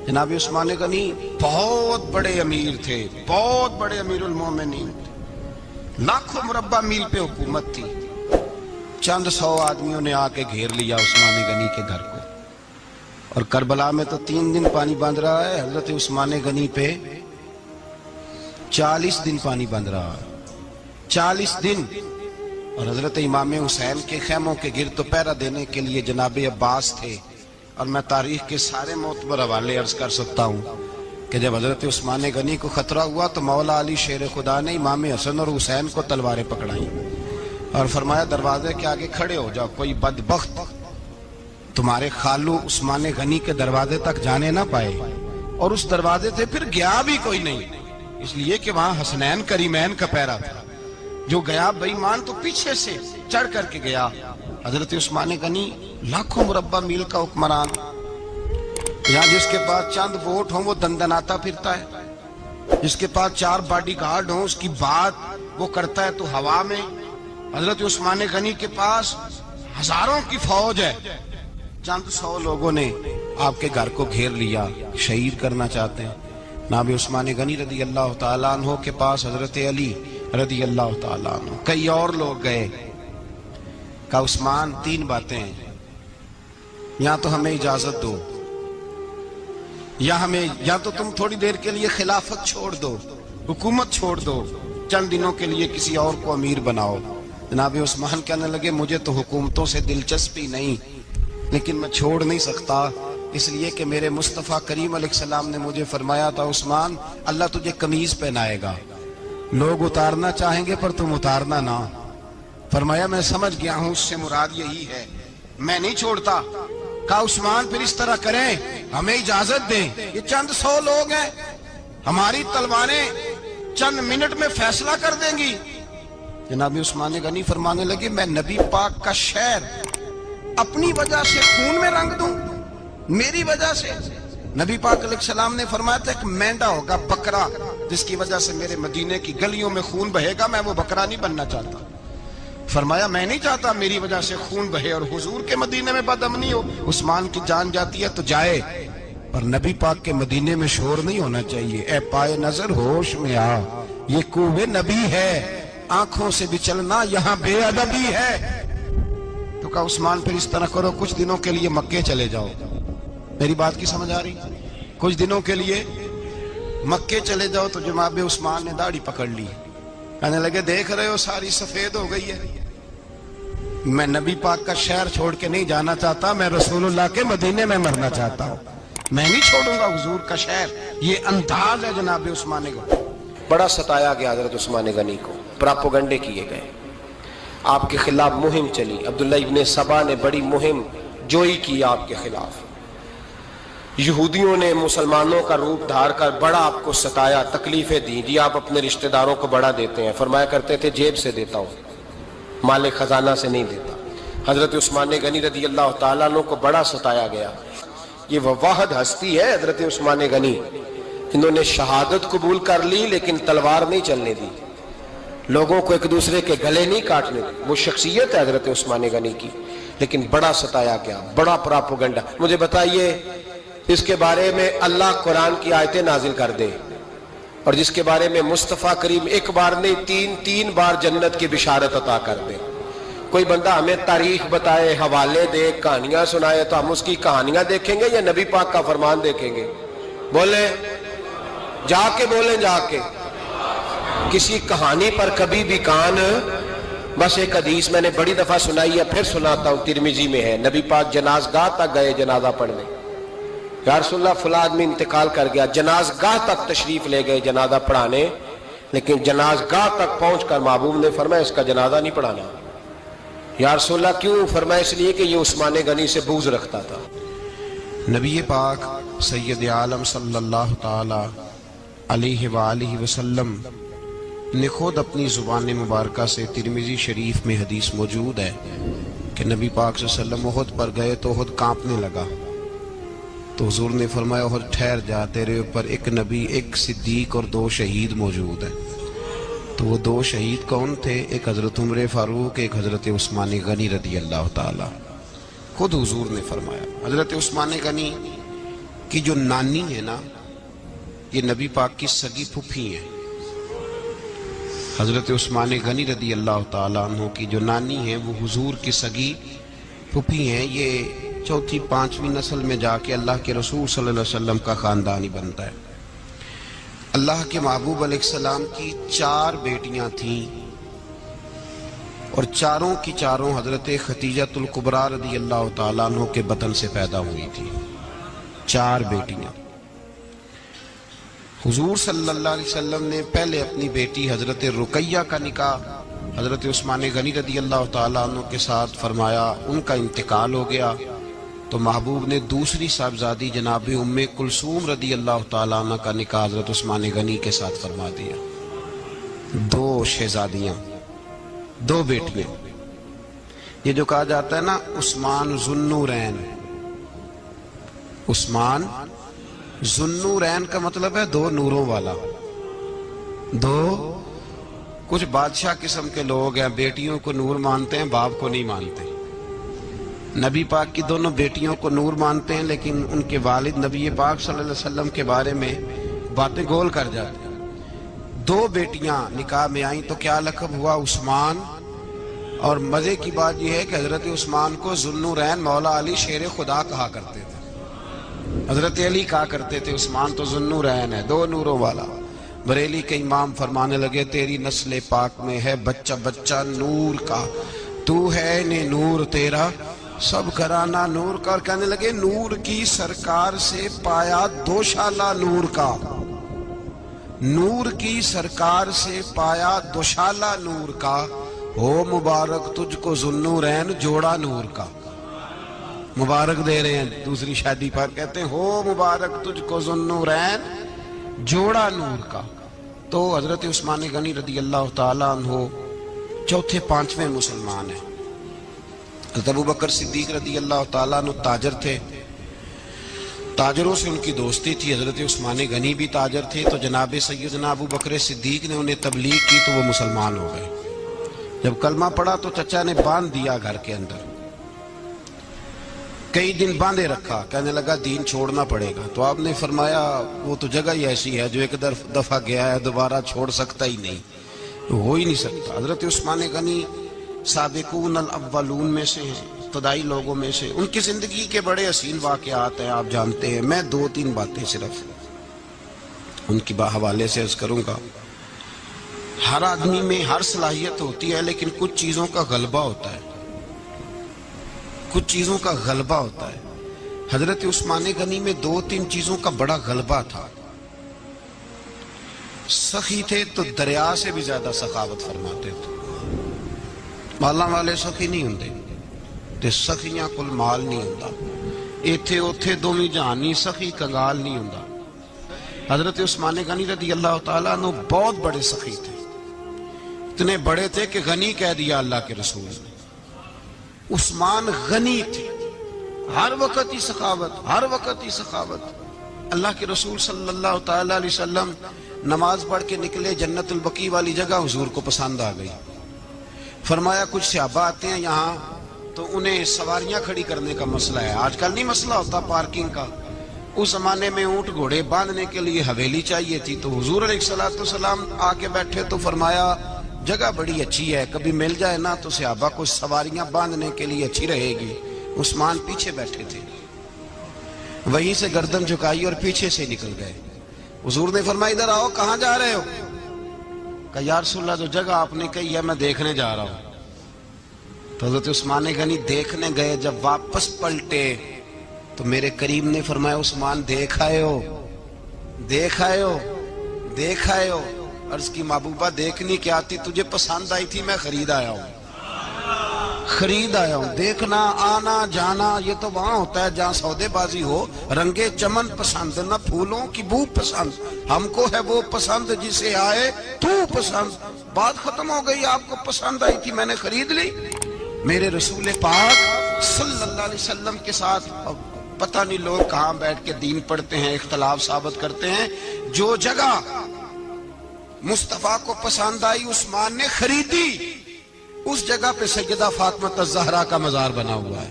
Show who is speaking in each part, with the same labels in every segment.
Speaker 1: جناب عثمان غنی بہت بڑے امیر تھے، بہت بڑے امیر المومنین تھے، لاکھوں مربع میل پہ حکومت تھی۔ چند سو آدمیوں نے آ کے گھیر لیا عثمان غنی کے گھر کو، اور کربلا میں تو 3 دن پانی بند رہا ہے، حضرت عثمان غنی پہ 40 دن پانی بند رہا ہے، 40 دن۔ اور حضرت امام حسین کے خیموں کے گرد تو پہرا دینے کے لیے جناب عباس تھے۔ اور میں تاریخ کے سارے معتبر حوالے عرض کر سکتا ہوں کہ جب حضرت عثمان غنی کو خطرہ ہوا تو مولا علی شیر خدا نے امام حسن اور حسین کو تلواریں پکڑائیں اور فرمایا دروازے کے آگے کھڑے ہو جاؤ، کوئی بدبخت تمہارے خالو عثمان غنی کے دروازے تک جانے نہ پائے۔ اور اس دروازے سے پھر گیا بھی کوئی نہیں، اس لیے کہ وہاں حسنین کریمین کا پہرا تھا۔ جو گیا بے ایمان تو پیچھے سے چڑھ کر کے گیا۔ حضرت عثمان غنی لاکھوں مربع میل کا حکمران، یہاں جس کے پاس چند ووٹ ہوں وہ دندناتا پھرتا ہے، جس کے پاس 4 باڈی گارڈ ہوں اس کی بات وہ کرتا ہے تو ہوا میں۔ حضرت عثمان غنی کے پاس ہزاروں کی فوج ہے، چند 100 لوگوں نے آپ کے گھر کو گھیر لیا، شہید کرنا چاہتے ہیں۔ جناب عثمان غنی رضی اللہ تعالیٰ عنہ کے پاس حضرت علی رضی اللہ تعالیٰ عنہ، کئی اور لوگ گئے۔ کہا عثمان 3 باتیں ہیں، یا تو ہمیں اجازت دو، یا تو تم تھوڑی دیر کے لیے خلافت چھوڑ دو، حکومت چھوڑ دو، چند دنوں کے لیے کسی اور کو امیر بناؤ۔ جناب عثمان کہنے لگے مجھے تو حکومتوں سے دلچسپی نہیں، لیکن میں چھوڑ نہیں سکتا، اس لیے کہ میرے مصطفیٰ کریم علیہ السلام نے مجھے فرمایا تھا عثمان اللہ تجھے قمیض پہنائے گا، لوگ اتارنا چاہیں گے پر تم اتارنا نہ۔ فرمایا میں سمجھ گیا ہوں، اس سے مراد یہی ہے، میں نہیں چھوڑتا۔ کہا عثمان پھر اس طرح کریں، ہمیں اجازت دیں، یہ چند 100 لوگ ہیں، ہماری تلواریں چند منٹ میں فیصلہ کر دیں گی۔ جناب عثمان غنی فرمانے لگے میں نبی پاک کا شہر اپنی وجہ سے خون میں رنگ دوں، میری وجہ سے؟ نبی پاک علیہ السلام نے فرمایا تھا ایک مینڈا ہوگا، بکرا، جس کی وجہ سے میرے مدینے کی گلیوں میں خون بہے گا، میں وہ بکرا نہیں بننا چاہتا۔ فرمایا میں نہیں چاہتا میری وجہ سے خون بہے اور حضور کے مدینے میں بدامنی ہو۔ عثمان کی جان جاتی ہے تو جائے، پر نبی پاک کے مدینے میں شور نہیں ہونا چاہیے۔ اے پائے نظر ہوش میں آ، یہ کوہ نبی ہے، آنکھوں سے بھی چلنا یہاں بے ادبی ہے۔ تو کہا عثمان پھر اس طرح کرو، کچھ دنوں کے لیے مکے چلے جاؤ۔ میری بات کی سمجھ آ رہی؟ کچھ دنوں کے لیے مکے چلے جاؤ۔ تو جناب عثمان نے داڑھی پکڑ لی، کہنے لگے دیکھ رہے ہو ساری سفید ہو گئی ہے، میں نبی پاک کا شہر چھوڑ کے نہیں جانا چاہتا، میں رسول اللہ کے مدینے میں مرنا چاہتا ہوں، میں نہیں چھوڑوں گا حضور کا شہر۔ یہ انداز ہے جناب عثمان غنی۔
Speaker 2: بڑا ستایا گیا حضرت عثمان غنی کو، پراپوگنڈے کیے گئے، آپ کے خلاف مہم چلی، عبداللہ ابن سبا نے بڑی مہم جوئی کی آپ کے خلاف، یہودیوں نے مسلمانوں کا روپ دھار کر بڑا آپ کو ستایا، تکلیفیں دی۔ جی آپ اپنے رشتہ داروں کو بڑا دیتے ہیں، فرمایا کرتے تھے جیب سے دیتا ہوں، مال خزانہ سے نہیں دیتا۔ حضرت عثمان غنی رضی اللہ تعالیٰ عنہ کو بڑا ستایا گیا۔ یہ وہ واحد ہستی ہے حضرت عثمان غنی، انہوں نے شہادت قبول کر لی لیکن تلوار نہیں چلنے دی، لوگوں کو ایک دوسرے کے گلے نہیں کاٹنے دی۔ وہ شخصیت ہے حضرت عثمان غنی کی، لیکن بڑا ستایا گیا، بڑا پراپوگنڈا۔ مجھے بتائیے اس کے بارے میں اللہ قرآن کی آیتیں نازل کر دے، اور جس کے بارے میں مصطفیٰ کریم ایک بار نہیں 3 بار جنت کی بشارت عطا کر دے۔ کوئی بندہ ہمیں تاریخ بتائے، حوالے دے، کہانیاں سنائے، تو ہم اس کی کہانیاں دیکھیں گے یا نبی پاک کا فرمان دیکھیں گے؟ بولیں، جا کے بولیں، جا کے۔ کسی کہانی پر کبھی بھی کان، بس ایک حدیث میں نے بڑی دفعہ سنائی ہے، پھر سناتا ہوں، ترمذی میں ہے، نبی پاک جنازگاہ تک گئے جنازہ پڑھنے، یا رسول اللہ فلاں آدمی انتقال کر گیا، جنازگاہ تک تشریف لے گئے جنازہ پڑھانے، لیکن جنازگاہ تک پہنچ کر محبوب نے فرمایا اس کا جنازہ نہیں پڑھانا۔ یا رسول اللہ کیوں؟ فرمایا اس لیے کہ یہ عثمان غنی سے بغض رکھتا تھا۔
Speaker 1: نبی پاک سید عالم صلی اللہ تعالی علیہ وآلہ وسلم نے خود اپنی زبان مبارکہ سے ترمذی شریف میں حدیث موجود ہے کہ نبی پاک صلی اللہ علیہ وسلم احد پر گئے تو احد کانپنے لگا، تو حضور نے فرمایا احد ٹھہر جا، تیرے اوپر ایک نبی، ایک صدیق اور 2 شہید موجود ہیں۔ تو وہ 2 شہید کون تھے؟ ایک حضرت عمر فاروق، ایک حضرت عثمان غنی رضی اللہ تعالی۔ خود حضور نے فرمایا۔ حضرت عثمان غنی کی جو نانی ہے نا، یہ نبی پاک کی سگی پھوپھی ہیں۔ حضرت عثمان غنی رضی اللہ تعالیٰ عنہ کی جو نانی ہیں وہ حضور کی سگی پھوپھی ہیں۔ یہ چوتھی پانچویں نسل میں جا کے اللہ کے رسول صلی اللہ علیہ وسلم کا خاندان ہی بنتا ہے۔ اللہ کے محبوب علیہ السلام کی 4 بیٹیاں تھیں، اور چاروں کی چاروں حضرت خدیجۃ الکبریٰ رضی اللہ تعالیٰ عنہ کے بطن سے پیدا ہوئی تھی۔ 4 بیٹیاں۔ حضور صلی اللہ علیہ وسلم نے پہلے اپنی بیٹی حضرت رقیہ کا نکاح حضرت عثمان غنی رضی اللہ تعالیٰ عنہ کے ساتھ فرمایا، ان کا انتقال ہو گیا تو محبوب نے دوسری صاحبزادی جناب ام کلثوم رضی اللہ تعالیٰ عنہ کا نکاح حضرت عثمان غنی کے ساتھ فرما دیا۔ 2 شہزادیاں، 2 بیٹیاں۔ یہ جو کہا جاتا ہے نا عثمان ذو النورین، عثمان ذو النورین کا مطلب ہے 2 نوروں والا۔ 2 کچھ بادشاہ قسم کے لوگ ہیں، بیٹیوں کو نور مانتے ہیں، باپ کو نہیں مانتے۔ نبی پاک کی دونوں بیٹیوں کو نور مانتے ہیں، لیکن ان کے والد نبی پاک صلی اللہ علیہ وسلم کے بارے میں باتیں گول کر جاتے ہیں۔ 2 بیٹیاں نکاح میں آئیں تو کیا لقب ہوا؟ عثمان۔ اور مزے کی بات یہ ہے کہ حضرت عثمان کو ذو النورین مولا علی شیر خدا کہا کرتے تھے، حضرت علی کہا کرتے تھے عثمان تو ذو النورین ہے، 2 نوروں والا۔ بریلی کے امام فرمانے لگے تیری نسل پاک میں ہے بچہ بچہ نور کا، تو ہے نے نور تیرا سب گھرانہ نور کا۔ اور کہنے لگے نور کی سرکار سے پایا 2 شالہ نور کا، نور کی سرکار سے پایا 2 شالہ نور کا، ہو مبارک تجھ کو ذو النورین جوڑا نور کا۔ مبارک دے رہے ہیں دوسری شادی پر، کہتے ہیں ہو مبارک تجھ کو ذو النورین جوڑا نور کا۔ تو حضرت عثمان غنی رضی اللہ تعالیٰ عنہ 4 5ویں مسلمان ہیں۔ حضرت ابوبکر صدیق رضی اللہ تعالیٰ عنہ تاجر تھے، تاجروں سے ان کی دوستی تھی۔ حضرت عثمان غنی بھی تاجر تھے، تو جناب سیدنا ابوبکر صدیق نے انہیں تبلیغ کی تو وہ مسلمان ہو گئے۔ جب کلمہ پڑھا تو چچا نے باندھ دیا گھر کے اندر، کئی دن باندھے رکھا، کہنے لگا دین چھوڑنا پڑے گا۔ تو آپ نے فرمایا وہ تو جگہ ہی ایسی ہے جو ایک دفعہ گیا ہے دوبارہ چھوڑ سکتا ہی نہیں، ہو ہی نہیں سکتا۔ حضرت عثمان غنی سابقون الاولون میں سے ہیں، ابتدائی لوگوں میں سے۔ ان کی زندگی کے بڑے حسین واقعات ہیں، آپ جانتے ہیں۔ میں 2-3 باتیں صرف ان کی حوالے سے عرض کروں گا۔ ہر آدمی میں ہر صلاحیت ہوتی ہے، لیکن کچھ چیزوں کا غلبہ ہوتا ہے، کچھ چیزوں کا غلبہ ہوتا ہے۔ حضرت عثمان غنی میں 2-3 چیزوں کا بڑا غلبہ تھا۔ سخی تھے تو دریا سے بھی زیادہ سخاوت فرماتے تھے۔ مالاں والے سخی نہیں ہوندے تے سخیاں کل مال نہیں ہوندا، ایتھے اوتھے دوویں جہانی سخی کنگال نہیں ہوندا۔ حضرت عثمان غنی رضی اللہ تعالیٰ عنہ بہت بڑے سخی تھے، اتنے بڑے تھے کہ غنی کہہ دیا اللہ کے رسول نے۔ عثمان غنی تھے، ہر وقت ہی سخاوت، ہر وقت ہی سخاوت۔ اللہ کے رسول صلی اللہ تعالیٰ علیہ وسلم نماز پڑھ کے نکلے، جنت البقیع والی جگہ حضور کو پسند آ گئی۔ فرمایا کچھ صحابہ آتے ہیں یہاں تو انہیں سواریاں کھڑی کرنے کا مسئلہ ہے۔ آج کل نہیں مسئلہ ہوتا پارکنگ کا، اس زمانے میں اونٹ گھوڑے باندھنے کے لیے حویلی چاہیے تھی۔ تو حضور علیہ السلام آ کے بیٹھے تو فرمایا جگہ بڑی اچھی ہے، کبھی مل جائے نا تو صحابہ کو سواریاں باندھنے کے لیے اچھی رہے گی۔ عثمان پیچھے بیٹھے تھے، وہیں سے گردن جھکائی اور پیچھے سے نکل گئے۔ حضور نے فرمایا ادھر آؤ، کہاں جا رہے ہو؟ کہا یا رسول اللہ جو جگہ آپ نے کہی ہے میں دیکھنے جا رہا ہوں۔ تو حضرت عثمان غنی دیکھنے گئے، جب واپس پلٹے تو میرے کریم نے فرمایا عثمان دیکھ آئے ہو، دیکھ آئے ہو، دیکھ آئے ہو۔ عرض کی محبوبہ دیکھنی کیا تھی، تجھے پسند آئی تھی، میں خرید آیا ہوں، خرید آیا ہوں۔ دیکھنا آنا جانا یہ تو وہاں ہوتا ہے جہاں سودے بازی ہو، رنگے چمن پسند نہ پھولوں کی بو پسند، ہم کو ہے وہ پسند جسے آئے تو پسند۔ بات ختم ہو گئی، آپ کو پسند آئی تھی میں نے خرید لی۔ میرے رسول پاک صلی اللہ علیہ وسلم کے ساتھ پتہ نہیں لوگ کہاں بیٹھ کے دین پڑھتے ہیں، اختلاف ثابت کرتے ہیں۔ جو جگہ مصطفیٰ کو پسند آئی عثمان نے خریدی، اس جگہ پہ سیدہ فاطمہ الزہرا کا مزار بنا ہوا ہے،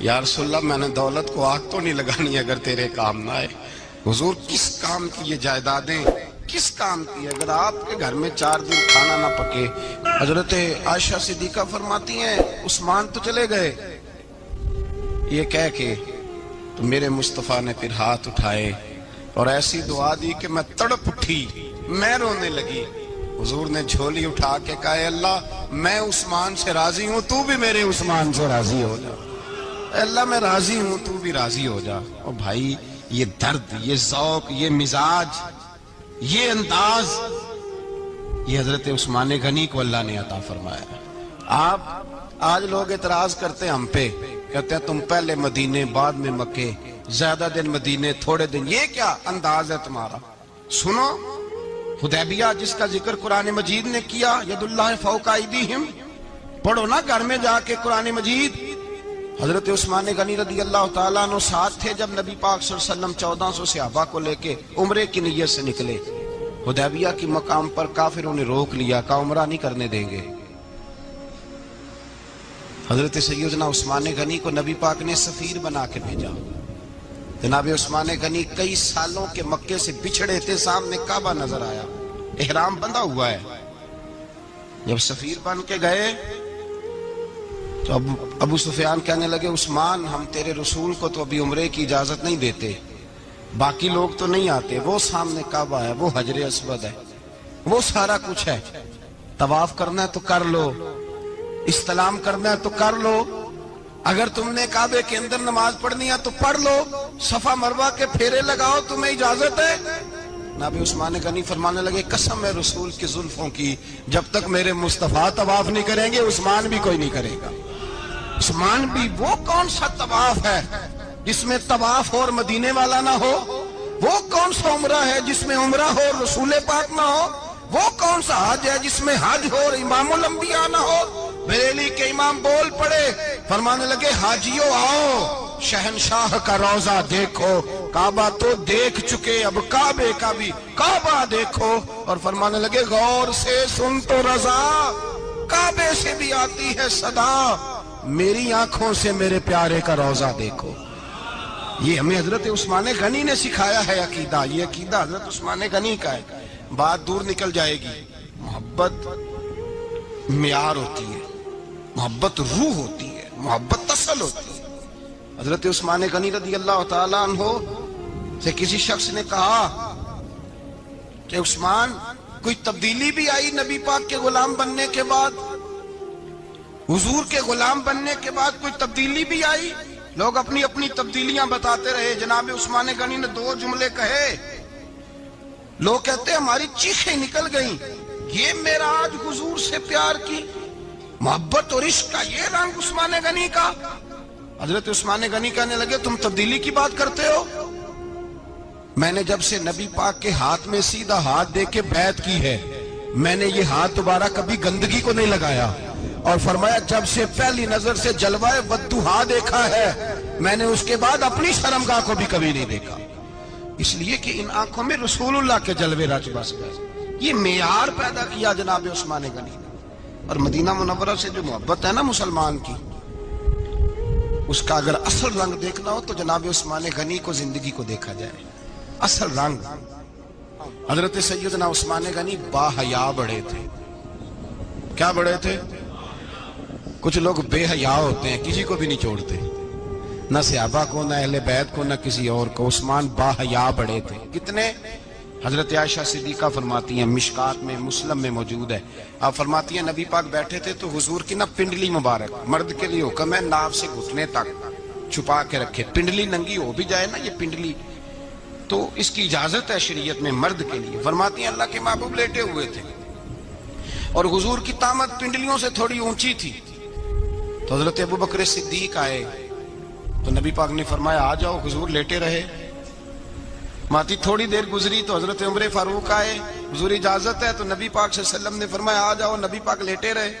Speaker 1: یا رسول اللہ میں نے دولت کو آگ تو نہیں لگانی اگر تیرے کام نہ آئے. حضور کس کام کی یہ جائیدادیں، کس کام کی؟ اگر آپ کے گھر میں 4 دن کھانا نہ پکے. حضرت عائشہ صدیقہ فرماتی ہیں عثمان تو چلے گئے، یہ کہہ کے تو میرے مصطفیٰ نے پھر ہاتھ اٹھائے اور ایسی دعا دی کہ میں تڑپ اٹھی، میں رونے لگی. حضور نے جھولی اٹھا کے کہا اے اللہ میں عثمان سے راضی ہوں، تو بھی میرے عثمان سے راضی ہو جا. اے اللہ میں راضی ہوں، تو بھی راضی ہو جا. اور بھائی یہ درد، یہ ذوق، یہ مزاج، یہ انداز، یہ حضرت عثمان غنی کو اللہ نے عطا فرمایا. آپ آج لوگ اعتراض کرتے ہیں ہم پہ، کہتے ہیں تم پہلے مدینے بعد میں مکے، زیادہ دن مدینے تھوڑے دن. یہ کیا انداز ہے تمہارا؟ سنو حدیبیہ جس کا ذکر قرآن مجید نے کیا، ید اللہ فوق ایدیہم، پڑھو نا گھر میں جا کے قرآن مجید. حضرت عثمان غنی رضی اللہ تعالیٰ عنہ ساتھ تھے جب نبی پاک صلی اللہ علیہ وسلم 1400 صحابہ کو لے کے عمرے کی نیت سے نکلے. حدیبیہ کی مقام پر کافروں نے روک لیا، کہا عمرہ نہیں کرنے دیں گے. حضرت سیدنا عثمان غنی کو نبی پاک نے سفیر بنا کے بھیجا. جناب عثمان غنی کئی سالوں کے مکے سے بچھڑے تھے، سامنے کعبہ نظر آیا، احرام بندھا ہوا ہے. جب سفیر بن کے گئے تو ابو سفیان کہنے لگے عثمان ہم تیرے رسول کو تو ابھی عمرے کی اجازت نہیں دیتے، باقی لوگ تو نہیں آتے، وہ سامنے کعبہ ہے، وہ حجر اسود ہے، وہ سارا کچھ ہے، طواف کرنا ہے تو کر لو، استلام کرنا ہے تو کر لو، اگر تم نے کعبے کے اندر نماز پڑھنی ہے تو پڑھ لو، صفا مروہ کے پھیرے لگاؤ، تمہیں اجازت ہے. نبی عثمان غنی فرمانے لگے قسم ہے رسول کی زلفوں کی، جب تک میرے مصطفیٰ طواف نہیں کریں گے عثمان بھی کوئی نہیں کرے گا. عثمان بھی وہ کون سا طواف ہے جس میں طواف اور مدینے والا نہ ہو؟ وہ کون سا عمرہ ہے جس میں عمرہ ہو اور رسول پاک نہ ہو؟ وہ کون سا حج ہے جس میں حج ہو اور امام الانبیاء نہ ہو؟ بریلی کے امام بول پڑے، فرمانے لگے حاجیو آؤ شہنشاہ کا روضہ دیکھو، کعبہ تو دیکھ چکے اب کعبے کا بھی کعبہ دیکھو. اور فرمانے لگے غور سے سن تو رضا، کعبے سے بھی آتی ہے صدا، میری آنکھوں سے میرے پیارے کا روضہ دیکھو. یہ ہمیں حضرت عثمان غنی نے سکھایا ہے عقیدہ، یہ عقیدہ حضرت عثمان غنی کا ہے. بات دور نکل جائے گی. محبت معیار ہوتی ہے، محبت روح ہوتی ہے، محبت اصل ہوتی ہے. حضرت عثمان غنی رضی اللہ تعالیٰ عنہ سے کسی شخص نے کہا کہ عثمان کوئی تبدیلی بھی آئی نبی پاک کے غلام بننے کے بعد؟ حضور کے غلام بننے کے بعد کوئی تبدیلی بھی آئی؟ لوگ اپنی اپنی تبدیلیاں بتاتے رہے. جناب عثمان غنی نے 2 جملے کہے، لوگ کہتے ہیں ہماری چیخیں نکل گئیں، یہ معراج حضور سے پیار کی محبت اور عشق کا یہ رنگ عثمان غنی کا. حضرت عثمان غنی کہنے لگے تم تبدیلی کی بات کرتے ہو؟ میں نے جب سے نبی پاک کے ہاتھ میں سیدھا ہاتھ دے کے بیعت کی ہے، میں نے یہ ہاتھ دوبارہ کبھی گندگی کو نہیں لگایا. اور فرمایا جب سے پہلی نظر سے جلوہ والضحیٰ دیکھا ہے، میں نے اس کے بعد اپنی شرمگاہ کو بھی کبھی نہیں دیکھا، اس لیے کہ ان آنکھوں میں رسول اللہ کے جلوے رچ بس گئے. یہ معیار پیدا کیا جناب عثمان غنی نے. اور مدینہ منورہ سے جو محبت ہے نا مسلمان کی، اس کا اگر اصل رنگ دیکھنا ہو تو جناب عثمان غنی کو زندگی کو دیکھا جائے. اصل رنگ. حضرت سیدنا عثمان غنی با حیا بڑے تھے. کیا بڑے تھے؟ کچھ لوگ بے حیا ہوتے ہیں، کسی کو بھی نہیں چھوڑتے، نہ صحابہ کو، نہ اہل بیت کو، نہ کسی اور کو. عثمان با حیا بڑے تھے. کتنے؟ حضرت عائشہ صدیقہ فرماتی ہیں، مشکات میں مسلم میں موجود ہے، آپ فرماتی ہیں نبی پاک بیٹھے تھے تو حضور کی نا پنڈلی مبارک، مرد کے لیے حکم ہے ناف سے گھٹنے تک چھپا کے رکھے، پنڈلی ننگی ہو بھی جائے نا یہ پنڈلی تو اس کی اجازت ہے شریعت میں مرد کے لیے. فرماتی ہیں اللہ کے محبوب لیٹے ہوئے تھے اور حضور کی طامت پنڈلیوں سے تھوڑی اونچی تھی، تو حضرت ابو بکر صدیق آئے تو نبی پاک نے فرمایا آ جاؤ. حضور لیٹے رہے. ماتی تھوڑی دیر گزری تو حضرت عمر فاروق آئے، حضور اجازت ہے، تو نبی پاک صلی اللہ علیہ وسلم نے فرمایا آ جاؤ. نبی پاک لیٹے رہے.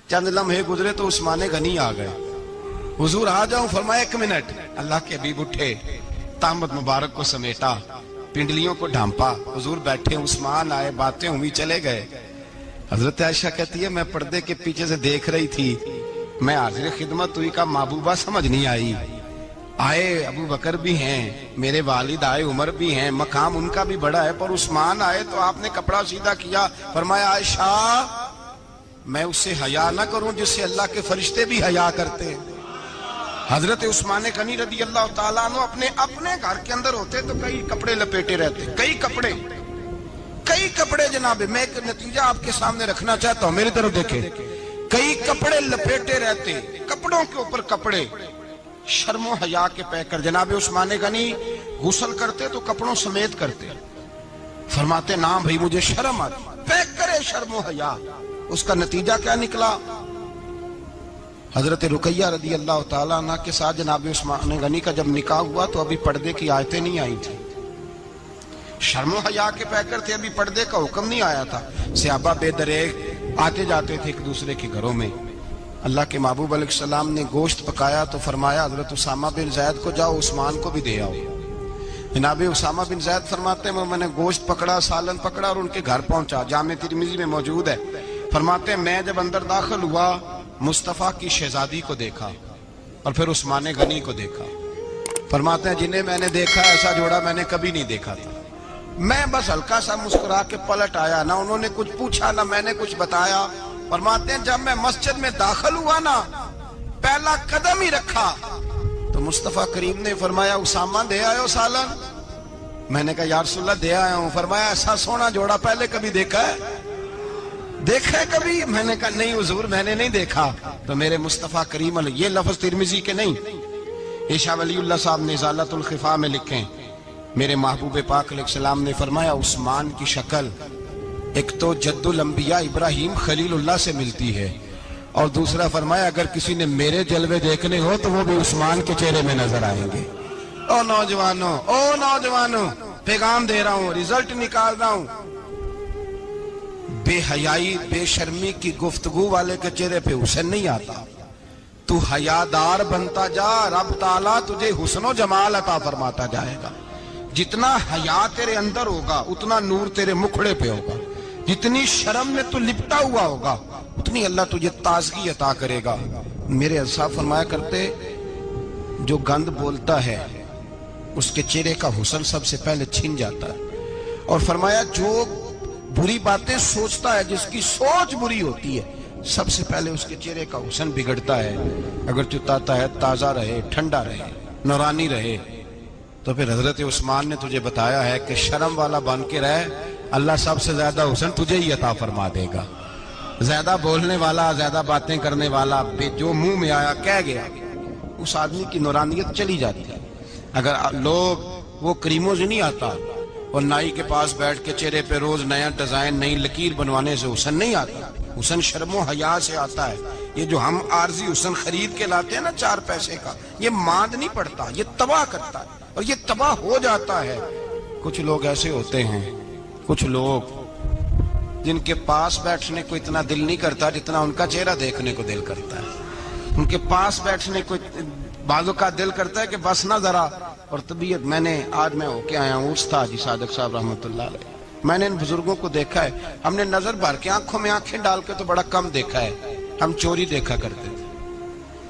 Speaker 1: چند لمحے گزرے تو عثمان غنی آ گئے. حضور آ جاؤ. فرمایا 1 منٹ. اللہ کے حبیب اٹھے، طامت مبارک کو سمیٹا، پنڈلیوں کو ڈھانپا، حضور بیٹھے، عثمان آئے، باتیں ہوئی، چلے گئے. حضرت عائشہ کہتی ہے میں پردے کے پیچھے سے دیکھ رہی تھی میں حاضر خدمت ہوئی، کا محبوبہ سمجھ نہیں آئی، آئے ابو بکر بھی ہیں، میرے والد آئے، عمر بھی ہیں، مقام ان کا بھی بڑا ہے، پر عثمان آئے تو آپ نے کپڑا سیدھا کیا، فرمایا عائشہ میں اس سے حیا نہ کروں جس سے اللہ کے فرشتے بھی حیا کرتے ہیں۔ حضرت عثمان غنی رضی اللہ تعالیٰ عنہ اپنے گھر کے اندر ہوتے تو کئی کپڑے لپیٹے رہتے، کئی کپڑے جناب، میں ایک نتیجہ آپ کے سامنے رکھنا چاہتا ہوں، میری طرف دیکھیں، کئی کپڑے لپیٹے رہتے، کپڑوں کے اوپر کپڑے، شرم و حیا کے پیکر۔ جناب عثمان غنی غسل کرتے تو کپڑوں سمیت کرتے، فرماتے نا بھائی مجھے شرم آتی، پیکر شرم و حیا۔ اس کا نتیجہ کیا نکلا؟ حضرت رقیہ رضی اللہ تعالیٰ عنہ کے ساتھ جناب عثمان غنی کا جب نکاح ہوا تو ابھی پردے کی آیتیں نہیں آئی تھی، شرم و حیا کے پیکر تھے، ابھی پردے کا حکم نہیں آیا تھا۔ صحابہ بے دریغ آتے جاتے تھے ایک دوسرے کے گھروں میں۔ اللہ کے محبوب علیہ السلام نے گوشت پکایا تو فرمایا حضرت اسامہ بن زید کو جاؤ عثمان کو بھی دے آؤ۔ جناب اسامہ بن زید فرماتے ہیں میں نے گوشت پکڑا، سالن پکڑا اور ان کے گھر پہنچا، جامع ترمذی میں موجود ہے۔ فرماتے ہیں میں جب اندر داخل ہوا مصطفیٰ کی شہزادی کو دیکھا اور پھر عثمان غنی کو دیکھا۔ فرماتے ہیں جنہیں میں نے دیکھا ایسا جوڑا میں نے کبھی نہیں دیکھا تھا، میں بس ہلکا سا مسکرا کے پلٹ آیا، نہ انہوں نے کچھ پوچھا نہ میں نے کچھ بتایا۔ فرماتے ہیں جب میں مسجد میں داخل ہوا نا، پہلا قدم ہی رکھا تو مصطفیٰ کریم نے فرمایا اسامہ دے آئے ہو سالن؟ میں نے کہا یا رسول اللہ دے آیا ہوں۔ فرمایا ایسا سونا جوڑا پہلے کبھی دیکھا ہے؟ دیکھا ہے کبھی؟ میں نے کہا نہیں حضور میں نے نہیں دیکھا۔ تو میرے مصطفیٰ کریم علیہ، یہ لفظ ترمذی کے نہیں، یہ شاہ ولی اللہ صاحب نے ازالۃ الخفا میں لکھیں، میرے محبوب پاک علیہ السلام نے فرمایا عثمان کی شکل ایک تو جد الانبیاء ابراہیم خلیل اللہ سے ملتی ہے، اور دوسرا فرمایا اگر کسی نے میرے جلوے دیکھنے ہو تو وہ بھی عثمان کے چہرے میں نظر آئیں گے۔ او نوجوانوں پیغام دے رہا ہوں، رزلٹ نکال رہا ہوں، بے حیائی بے شرمی کی گفتگو والے کے چہرے پہ حسن نہیں آتا، تو حیادار بنتا جا، رب تعالیٰ تجھے حسن و جمال عطا فرماتا جائے گا۔ جتنا حیا تیرے اندر ہوگا اتنا نور تیرے مکھڑے پہ ہوگا، جتنی شرم میں تو لپٹا ہوا ہوگا اتنی اللہ تجھے تازگی عطا کرے گا۔ میرے صاحب فرمایا کرتے جو گند بولتا ہے اس کے چہرے کا حسن سب سے پہلے چھن جاتا ہے، اور فرمایا جو بری باتیں سوچتا ہے جس کی سوچ بری ہوتی ہے سب سے پہلے اس کے چہرے کا حسن بگڑتا ہے۔ اگر چتاتا ہے تازہ رہے، ٹھنڈا رہے، نورانی رہے، تو پھر حضرت عثمان نے تجھے بتایا ہے کہ شرم والا بن کے رہ، اللہ سب سے زیادہ حسن تجھے ہی عطا فرما دے گا۔ زیادہ بولنے والا، زیادہ باتیں کرنے والا، جو منہ میں آیا کہہ گیا، اس آدمی کی نورانیت چلی جاتی ہے۔ اگر لوگ وہ کریموں سے نہیں آتا اور نائی کے پاس بیٹھ کے چہرے پہ روز نیا ڈیزائن نئی لکیر بنوانے سے حسن نہیں آتا، حسن شرم و حیا سے آتا ہے۔ یہ جو ہم عارضی حسن خرید کے لاتے ہیں نا 4 پیسے کا، یہ ماند نہیں پڑتا، یہ تباہ کرتا ہے اور یہ تباہ ہو جاتا ہے۔ کچھ لوگ ایسے ہوتے ہیں، کچھ لوگ جن کے پاس بیٹھنے کو اتنا دل نہیں کرتا جتنا ان کا چہرہ دیکھنے کو دل کرتا ہے۔ ان کے پاس بیٹھنے کو بعضوں کا دل کرتا ہے کہ بس نہ ذرا، اور طبیعت آج میں ہو کے آیا ہوں استاد حاجی صادق صاحب رحمۃ اللہ علیہ، میں نے ان بزرگوں کو دیکھا ہے، ہم نے نظر بھر کے آنکھوں میں آنکھیں ڈال کے تو بڑا کم دیکھا ہے، ہم چوری دیکھا کرتے تھے،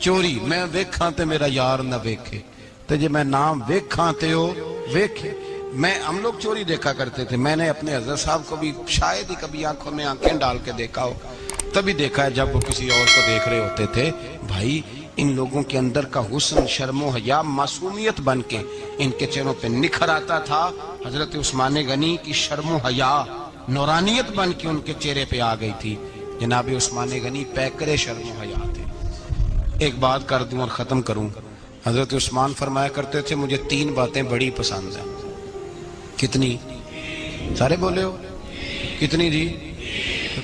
Speaker 1: چوری میں ویکھاں تے میرا یار نہ ویکھے، تے جے میں نام ویکھاں تے ہو ویکھے، ہم لوگ چوری دیکھا کرتے تھے۔ میں نے اپنے حضرت صاحب کو بھی شاید ہی کبھی آنکھوں میں آنکھیں ڈال کے دیکھا ہو، تبھی دیکھا ہے جب وہ کسی اور کو دیکھ رہے ہوتے تھے۔ بھائی ان لوگوں کے اندر کا حسن، شرم و حیا، معصومیت بن کے ان کے چہروں پہ نکھر آتا تھا۔ حضرت عثمان غنی کی شرم و حیا نورانیت بن کے ان کے چہرے پہ آ گئی تھی۔ جناب عثمان غنی پیکر شرم و حیا تھے۔ ایک بات کر دوں اور ختم کروں، حضرت عثمان فرمایا کرتے تھے مجھے 3 باتیں بڑی پسند ہیں۔ کتنی؟ سارے بولے ہو کتنی جی؟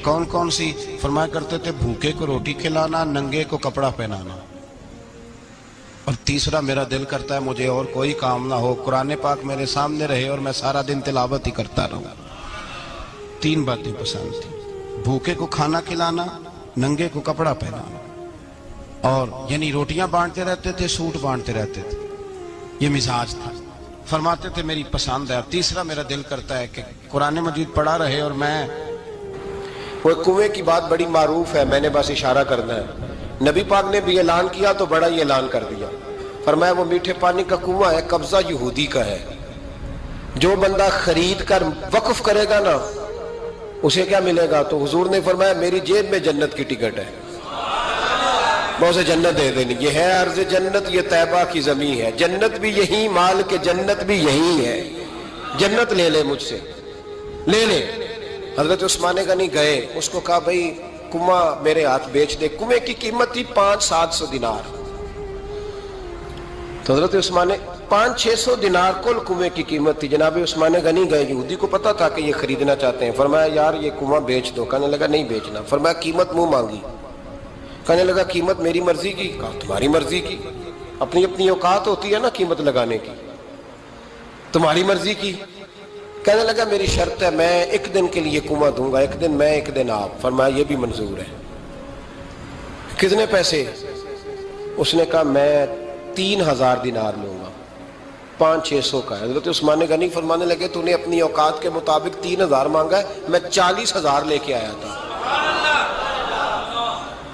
Speaker 1: کون کون سی؟ فرمایا کرتے تھے بھوکے کو روٹی کھلانا، ننگے کو کپڑا پہنانا، اور تیسرا میرا دل کرتا ہے مجھے اور کوئی کام نہ ہو، قرآن پاک میرے سامنے رہے اور میں سارا دن تلاوت ہی کرتا رہوں۔ 3 باتیں پسند تھیں، بھوکے کو کھانا کھلانا، ننگے کو کپڑا پہنانا، اور یعنی روٹیاں بانٹتے رہتے تھے، سوٹ بانٹتے رہتے تھے، یہ مزاج تھا۔ فرماتے تھے میری پسند ہے، اور تیسرا میرا دل کرتا ہے کہ قرآن مجید پڑھا رہے اور میں
Speaker 2: وہ کنویں کی بات بڑی معروف ہے، میں نے بس اشارہ کرنا ہے۔ نبی پاک نے بھی اعلان کیا تو بڑا ہی اعلان کر دیا، فرمایا وہ میٹھے پانی کا کنواں ہے، قبضہ یہودی کا ہے، جو بندہ خرید کر وقف کرے گا نا اسے کیا ملے گا؟ تو حضور نے فرمایا میری جیب میں جنت کی ٹکٹ ہے، میں اسے جنت دے دینی، یہ ہے عرض جنت، یہ طیبہ کی زمین ہے، جنت بھی یہی، مال کے جنت بھی یہی ہے، جنت لے لے مجھ سے، لے لے۔ حضرت عثمان غنی گئے، اس کو کہا بھائی کنواں میرے ہاتھ بیچ دے، کنویں کی قیمت تھی 500-700 دینار، تو حضرت عثمان 500-600 دینار کل کنویں کی قیمت تھی۔ جناب عثمان غنی گئے، یہودی کو پتا تھا کہ یہ خریدنا چاہتے ہیں، فرمایا یار یہ کنواں بیچ دو، کہنے لگا نہیں بیچنا، فرمایا قیمت منہ مانگی، کہنے لگا قیمت میری مرضی کی، کہا تمہاری مرضی کی، اپنی اپنی اوقات ہوتی ہے نا قیمت لگانے کی، تمہاری مرضی کی، کہنے لگا میری شرط ہے میں ایک دن کے لیے کنواں دوں گا، ایک دن میں ایک دن آپ، فرمایا یہ بھی منظور ہے، کتنے پیسے؟ اس نے کہا میں 3000 دینار لوں گا، 500-600 کا ہے۔ حضرت عثمان غنی فرمانے لگے تو نے اپنی اوقات کے مطابق 3000 مانگا ہے، میں 40,000 لے کے آیا تھا،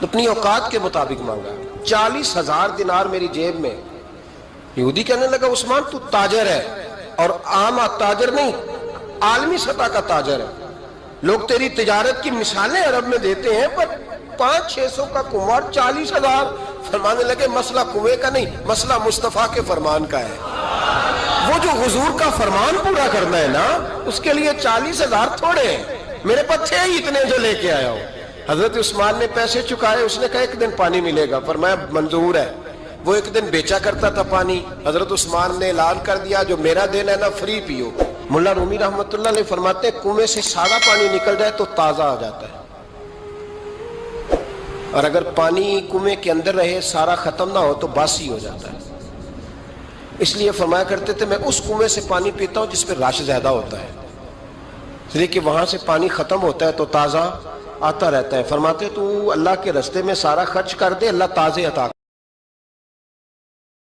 Speaker 2: اپنی اوقات کے مطابق مانگا، 40,000 دینار میری جیب میں۔ یہودی کہنے لگا عثمان تو تاجر ہے، اور عام تاجر نہیں، عالمی سطح کا تاجر ہے، لوگ تیری تجارت کی مثالیں عرب میں دیتے ہیں، پر 500-600 کا کنواں 40,000، فرمانے لگے مسئلہ کنویں کا نہیں، مسئلہ مصطفیٰ کے فرمان کا ہے، وہ جو حضور کا فرمان پورا کرنا ہے نا اس کے لیے 40,000 تھوڑے ہیں، میرے پاس تھے ہی اتنے جو لے کے آیا ہوں۔ حضرت عثمان نے پیسے چکائے، اس نے کہا ایک دن پانی ملے گا، فرمایا منظور ہے، وہ ایک دن بیچا کرتا تھا پانی، حضرت عثمان نے اعلان کر دیا جو میرا دین ہے نا فری پیو۔ ملا رومی رحمۃ اللہ علیہ فرماتے ہیں کنویں سے سادہ پانی نکل جائے تو تازہ آ جاتا ہے، اور اگر پانی کنویں کے اندر رہے سارا ختم نہ ہو تو باسی ہو جاتا ہے، اس لیے فرمایا کرتے تھے میں اس کنویں سے پانی پیتا ہوں جس پہ رش زیادہ ہوتا ہے، اس لیے کہ وہاں سے پانی ختم ہوتا ہے تو تازہ آتا رہتا ہے۔ فرماتے تو اللہ کے رستے میں سارا خرچ کر دے، اللہ تازے عطا